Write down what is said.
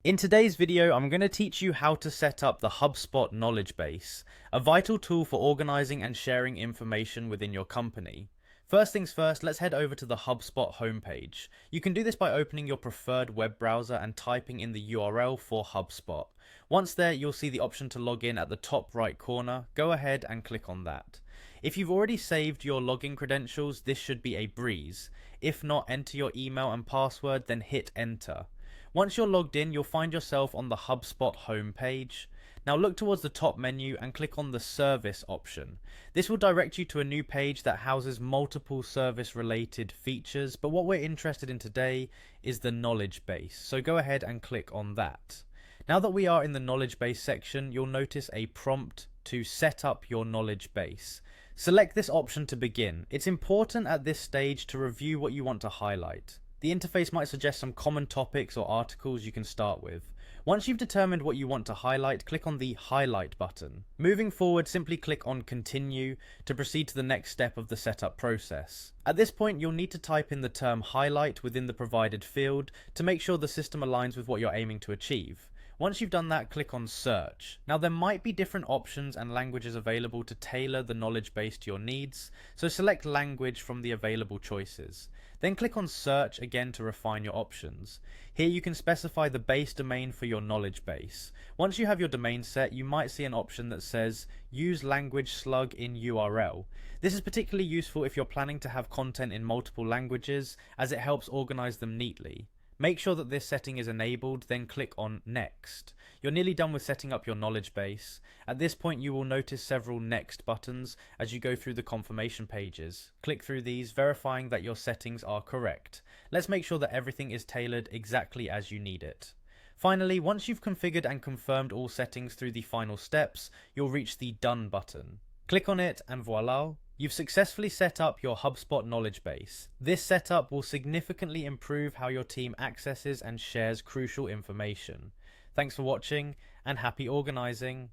In today's video, I'm going to teach you how to set up the HubSpot knowledge base, a vital tool for organizing and sharing information within your company. First things first, let's head over to the HubSpot homepage. You can do this by opening your preferred web browser and typing in the URL for HubSpot. Once there, you'll see the option to log in at the top right corner. Go ahead and click on that. If you've already saved your login credentials, this should be a breeze. If not, enter your email and password, then hit enter. Once you're logged in, you'll find yourself on the HubSpot homepage. Now look towards the top menu and click on the service option. This will direct you to a new page that houses multiple service related features, but what we're interested in today is the knowledge base. So go ahead and click on that. Now that we are in the knowledge base section, you'll notice a prompt to set up your knowledge base. Select this option to begin. It's important at this stage to review what you want to highlight. The interface might suggest some common topics or articles you can start with. Once you've determined what you want to highlight, click on the highlight button. Moving forward, simply click on continue to proceed to the next step of the setup process. At this point, you'll need to type in the term highlight within the provided field to make sure the system aligns with what you're aiming to achieve. Once you've done that, click on search. Now there might be different options and languages available to tailor the knowledge base to your needs, so select language from the available choices. Then click on search again to refine your options. Here you can specify the base domain for your knowledge base. Once you have your domain set, you might see an option that says use language slug in URL. This is particularly useful if you're planning to have content in multiple languages, as it helps organize them neatly. Make sure that this setting is enabled, then click on Next. You're nearly done with setting up your knowledge base. At this point, you will notice several Next buttons as you go through the confirmation pages. Click through these, verifying that your settings are correct. Let's make sure that everything is tailored exactly as you need it. Finally, once you've configured and confirmed all settings through the final steps, you'll reach the Done button. Click on it and voila! You've successfully set up your HubSpot knowledge base. This setup will significantly improve how your team accesses and shares crucial information. Thanks for watching and happy organizing.